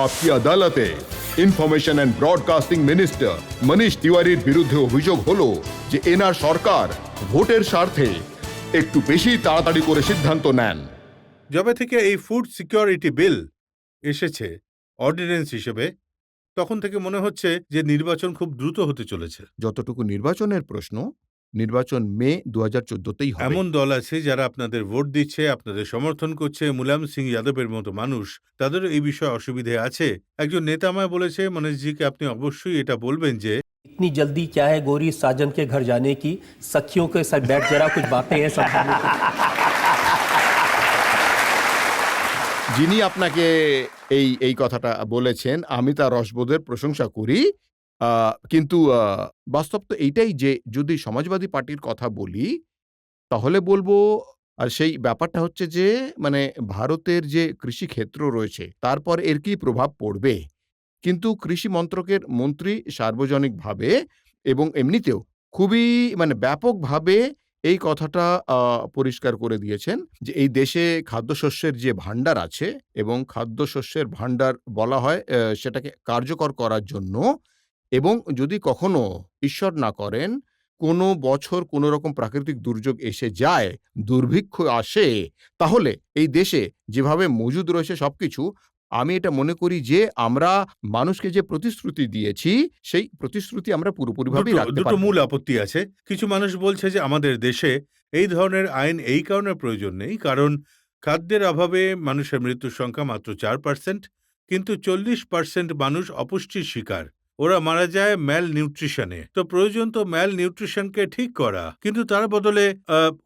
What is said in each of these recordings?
आपकी আদালতে information and broadcasting minister মনীষ তিওয়ারির বিরুদ্ধে অভিযোগ হলো যে এনআর সরকার ভোটের স্বার্থে একটু বেশি তাড়াতাড়ি করে সিদ্ধান্ত নেন। যবে থেকে এই ফুড সিকিউরিটি বিল এসেছে অর্ডিন্যান্স হিসেবে, তখন থেকে মনে হচ্ছে যে নির্বাচন খুব দ্রুত হতে চলেছে। যতটুকু নির্বাচনের প্রশ্ন, নির্বাচন মে 2014তেই হবে। এমন দল আছে যারা আপনাদের ভোট দিচ্ছে, আপনাদের সমর্থন করছে, মুলায়ম সিং যাদবের মতো মানুষ, তাদেরও এই বিষয়ে অসুবিধে আছে। একজন নেতা আমায় বলেছে, মনীষজিকে আপনি অবশ্যই এটা বলবেন যে इतनी जल्दी क्या है गौरी साजन के घर जाने की, सखियों के साथ बैठ जरा कुछ बातें हैं समझाने की। যিনি আপনাকে এই কথাটা বলেছেন, আমি তার রসবোধের প্রশংসা করি, কিন্তু বাস্তব তো এইটাই যে যদি সমাজবাদী পার্টির কথা বলি তাহলে বলবো সেই ব্যাপারটা হচ্ছে যে মানে ভারতের যে কৃষি ক্ষেত্র রয়েছে তারপর এর কি প্রভাব পড়বে। কিন্তু কৃষি মন্ত্রকের মন্ত্রী সার্বজনিকভাবে এবং এমনিতেও খুবই মানে ব্যাপকভাবে এই কথাটা পরিষ্কার করে দিয়েছেন যে এই দেশে খাদ্যশস্যের যে ভাণ্ডার আছে এবং খাদ্যশস্যের ভাণ্ডার বলা হয় সেটাকে কার্যকর করার জন্য, এবং যদি কখনো ঈশ্বর না করেন কোনো বছর কোনো রকম প্রাকৃতিক দুর্যোগ এসে যায়, দুর্ভিক্ষ আসে, তাহলে এই দেশে যেভাবে মজুদ রয়েছে সবকিছু, আমি এটা মনে করি যে আমরা মানুষকে যে প্রতিশ্রুতি দিয়েছি সেই প্রতিশ্রুতি আমরা পুরোপুরিভাবে রাখতে দুটো পারব। মূল আপত্তি আছে। কিছু মানুষ বলছে যে আমাদের দেশে এই ধরনের আইন এই কারণে প্রয়োজন নেই, কারণ খাদ্যের অভাবে মানুষের মৃত্যুর সংখ্যা মাত্র 4%, কিন্তু 40% মানুষ অপুষ্টির শিকার। ওরা মারা যায় ম্যাল নিউট্রিশনে। তো প্রয়োজন তো ম্যাল নিউট্রিশনকে ঠিক করা, কিন্তু তার বদলে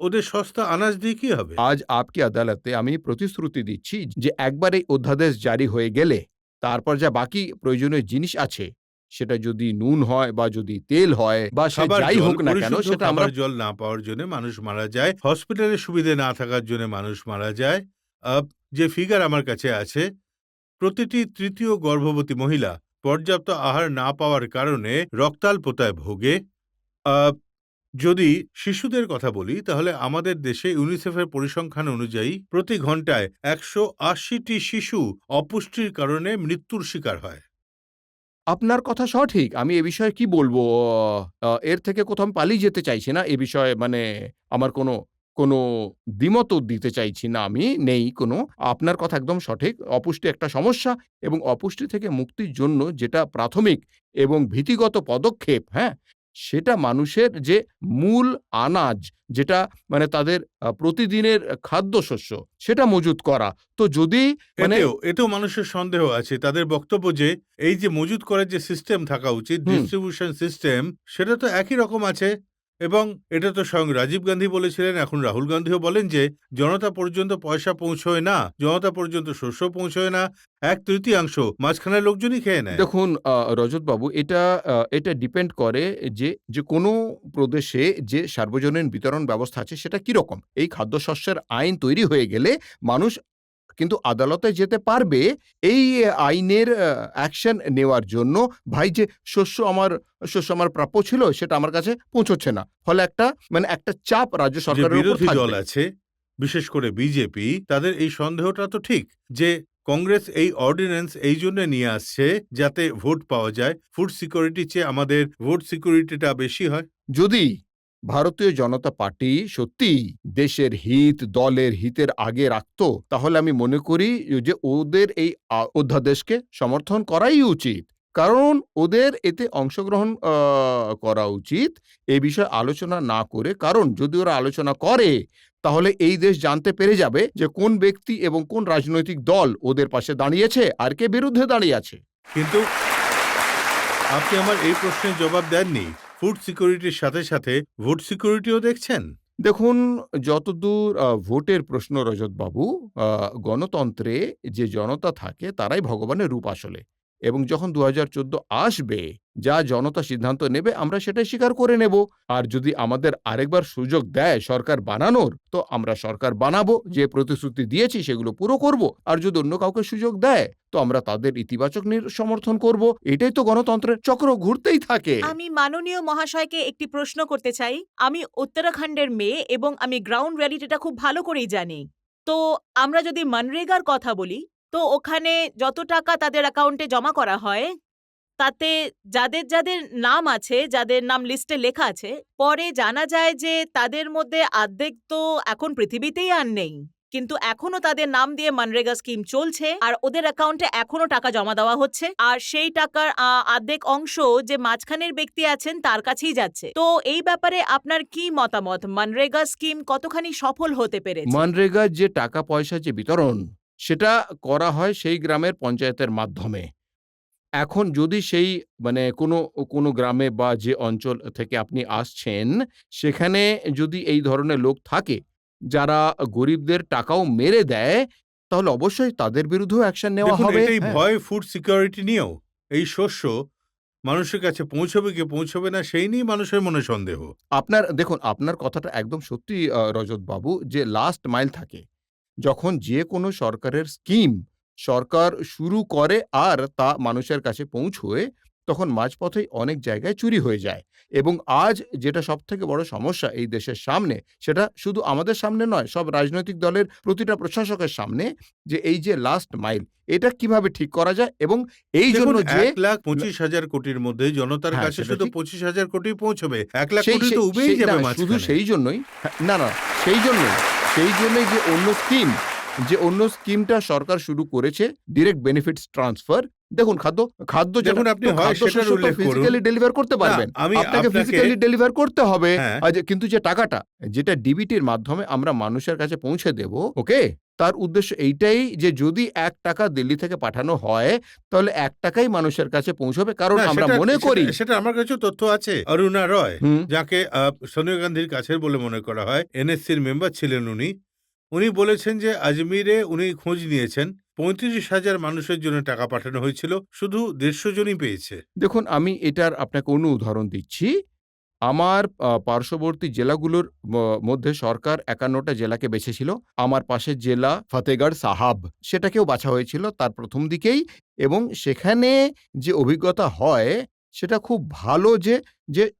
ওদের সস্তা আনাজ দিয়ে কি হবে? আজ আপকি আদালতে আমি প্রতিশ্রুতি দিচ্ছি যে একবার এই অধ্যাদেশ জারি হয়ে গেলে তারপর যা বাকি প্রয়োজনীয় জিনিস আছে, সেটা যদি নুন হয় বা যদি তেল হয় বা সে খাবার যাই জল, হোক না কেন, পরিশুদ্ধ সেটা আমরা খাবার জল না পাওয়ার জন্য মানুষ মারা যায়, হসপিটালের সুবিধে না থাকার জন্য মানুষ মারা যায়। যে ফিগার আমার কাছে আছে, প্রতিটি তৃতীয় গর্ভবতী মহিলা পর্যাপ্ত আহার না পাওয়ার কারণে রক্তাল্পতায় ভোগে। যদি শিশুদের কথা বলি, তাহলে আমাদের দেশে ইউনিসেফের পরিসংখ্যান অনুযায়ী প্রতি ঘন্টায় 180টি শিশু অপুষ্টির কারণে মৃত্যুর শিকার হয়। আপনার কথা সঠিক। আমি এ বিষয়ে কি বলবো? এর থেকে কোথাও আমি পালিয়ে যেতে চাইছি না। এ বিষয়ে মানে আমার কোনো দ্বিমতও দিতে চাইছি না আমি, নেই কোনো। আপনার কথা একদম সঠিক। অপুষ্টি একটা সমস্যা এবং অপুষ্টি থেকে মুক্তির জন্য যেটা প্রাথমিক এবং ভীতিগত পদক্ষেপ, হ্যাঁ? সেটা মানুষের যে মূল আনাজ, যেটা মানে তাদের প্রতিদিনের খাদ্যশস্য, সেটা মজুত করা। তো যদি মানে এতেও মানুষের সন্দেহ আছে। তাদের বক্তব্য যে এই যে মজুত করার যে সিস্টেম থাকা উচিত, ডিস্ট্রিবিউশন সিস্টেম, সেটা তো একই রকম আছে। এবং এটা তো স্বয়ং রাজীব গান্ধী বলেছিলেন, এখন রাহুল গান্ধীও বলেন যে জনতা পর্যন্ত পয়সা পৌঁছয় না, জনতা পর্যন্ত শস্য পৌঁছয় না, 1/3 মাঝখানের লোকজনই খেয়ে নেয়। দেখুন রজতবাবু, এটা ডিপেন্ড করে যে কোনো প্রদেশে যে সার্বজনীন বিতরণ ব্যবস্থা আছে সেটা কিরকম। এই খাদ্যশস্যের আইন তৈরি হয়ে গেলে মানুষ কিন্তু আদালতে যেতে পারবে এই আইনের অ্যাকশন নেওয়ার জন্য। ভাই, যে শস্য আমার প্রাপ্য ছিল সেটা আমার কাছে পৌঁছচ্ছে না। ফলে একটা চাপ রাজ্য যে সরকারের উপর বিরোধী দল থাকবে। আছে, বিশেষ করে বিজেপি, তাদের এই সন্দেহটা তো ঠিক যে কংগ্রেস এই অর্ডিন্যান্স এই জন্য নিয়ে আসছে যাতে ভোট পাওয়া যায়। ফুড সিকিউরিটির চেয়ে আমাদের ভোট সিকিউরিটিটা বেশি হয়। যদি ভারতীয় জনতা পার্টি সত্যিই দেশের হিত, দলের হিতের আগে রাখত, তাহলে আমি মনে করি যে ওদের এই অধ্যাদেশকে সমর্থন করাই উচিত। কারণ ওদের এতে অংশগ্রহণ করা উচিত এই বিষয়ে আলোচনা না করে। কারণ যদি ওরা আলোচনা করে তাহলে এই দেশ জানতে পেরে যাবে যে কোন ব্যক্তি এবং কোন রাজনৈতিক দল ওদের পাশে দাঁড়িয়েছে আর কে বিরুদ্ধে দাঁড়িয়ে আছে। কিন্তু আপনি আমার এই প্রশ্নের জবাব দেননি। ফুড সিকিউরিটির সাথে সাথে ভোট সিকিউরিটিও দেখছেন। দেখুন, যতদূর ভোটের প্রশ্ন রজতবাবু, গণতন্ত্রে যে জনতা থাকে তারাই ভগবানের রূপ আসলে। এবং যখন 2014 আসবে, যা জনতা সিদ্ধান্ত নেবে আমরা সেটাই স্বীকার করে নেব। আর যদি আমাদের আরেকবার সুযোগ দেয় সরকার বানানোর, তো আমরা সরকার বানাবো, যে প্রতিশ্রুতি দিয়েছি সেগুলো পুরো করব। আর যদি অন্য কাউকে সুযোগ দেয় তো আমরা তাদের ইতিবাচক সমর্থন করব। এটাই তো গণতন্ত্রের চক্র, ঘুরতেই থাকে। আমি মাননীয় মহাশয়কে একটি প্রশ্ন করতে চাই। আমি উত্তরাখণ্ডের মেয়ে এবং আমি গ্রাউন্ড রিয়ালিটিটা খুব ভালো করেই জানি। তো আমরা যদি মনরেগার কথা বলি, তো ওখানে যত টাকা তাদের অ্যাকাউন্টে জমা করা হয় তাতে যাদের যাদের নাম আছে, যাদের নাম লিস্টে লেখা আছে, পরে জানা যায় যে তাদের মধ্যে অর্ধেক তো এখন পৃথিবীতেই আর নেই, কিন্তু এখনো তাদের নাম দিয়ে মনরেগা স্কিম চলছে আর ওদের অ্যাকাউন্টে এখনো টাকা জমা দেওয়া হচ্ছে, আর সেই টাকার অর্ধেক অংশ যে মাঝখানের ব্যক্তি আছেন তার কাছেই যাচ্ছে। তো এই ব্যাপারে আপনার কি মতামত? মনরেগা স্কিম কতখানি সফল হতে পেরেছে? মনরেগার যে টাকা পয়সা যে বিতরণ সেটা করা হয় সেই গ্রামের পঞ্চায়েতের মাধ্যমে। এখন যদি সেই মানে কোনো গ্রামে বা যে অঞ্চল থেকে আপনি আসছেন সেখানে যদি এই ধরনের লোক থাকে যারা গরিবদের টাকাও মেরে দেয়, তাহলে অবশ্যই তাদের বিরুদ্ধেও অ্যাকশন নেওয়া দেখুন, হবে। এটাই হ্যাঁ। ভয় ফুড সিকিউরিটি নিয়েও। এই শস্য মানুষের কাছে পৌঁছবে কি পৌঁছবে না সেই নিয়ে মানুষের মনে সন্দেহ। দেখুন আপনার কথাটা একদম সত্যি রজতবাবু, যে লাস্ট মাইল থাকে। যখন যে কোনো সরকারের স্কিম সরকার শুরু করে আর তা মানুষের কাছে পৌঁছয়, তখন মাঝপথেই অনেক জায়গায় চুরি হয়ে যায়। এবং আজ যেটা সবথেকে বড় সমস্যা এই দেশের সামনে, সেটা শুধু আমাদের সামনে নয়, সব রাজনৈতিক দলের প্রতিটা প্রশাসকের সামনে, যে এই যে লাস্ট মাইল এটা কিভাবে ঠিক করা যায়। এবং এই দেখুন, জন্য যে 1,25,000 কোটির মধ্যে জনতার হ্যাঁ, কাছে সেটা শুধু ঠিক। 25,000 কোটি পৌঁছবে। 1,00,000 সেই কোটি তো সেই- উবেই সেই- যাবে না, শুধু মাঝখানে। সেই জন্যই না, সেই জন্যই যে অন্য স্কিমটা সরকার শুরু করেছে, ডিরেক্ট বেনিফিটস ট্রান্সফার। দেখুন খাদ্য দেখুন, আপনি হয় সেটার উল্লেখ করুন। ফিজিক্যালি ডেলিভার করতে না, পারবেন, আমি আপনাকে আপনাকে- ফিজিক্যালি ডেলিভার করতে হবে। হ্যাঁ। কিন্তু যে টাকাটা যেটা ডিবিটির মাধ্যমে আমরা মানুষের কাছে পৌঁছে দেব, ওকে, তার উদ্দেশ্য এইটাই যে যদি 1 টাকা দিল্লি থেকে পাঠানো হয় তাহলে 1 টাকাই মানুষের কাছে পৌঁছবে। কারণ না, আমরা সেটা- মনে সেটা- করি সেটা আমার কাছে তথ্য আছে। অরুণা রয়, হুম। যাকে সোনিয়া গান্ধীর কাছের বলে মনে করা হয়, এনএসসির মেম্বার ছিলেন উনি বলেছেন যে আজমিরে উনি খোঁজ নিয়েছেন, 35,000 মানুষের জন্য টাকা পাঠানো হয়েছিল, শুধু 150 জনই পেয়েছে। দেখুন আমি এটার আপনাকে অন্য উদাহরণ দিচ্ছি। আমার পার্শ্ববর্তী জেলাগুলোর মধ্যে সরকার ৫১টা জেলাকে বেছেছিল। আমার পাশের জেলা ফতেগড় সাহাব, সেটাকেও বাছা হয়েছিল তার প্রথম দিকেই। এবং সেখানে যে অভিজ্ঞতা হয় সেটা খুব ভালো, যে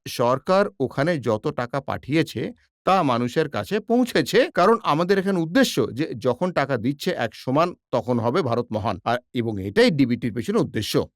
সরকার ওখানে যত টাকা পাঠিয়েছে তা মানুষের কাছে পৌঁছেছে। কারণ আমাদের এখানে উদ্দেশ্য যে যখন টাকা দিচ্ছে এক সমান তখন হবে ভারত মহান, এবং এটাই ডিবিটির পেছনে উদ্দেশ্য।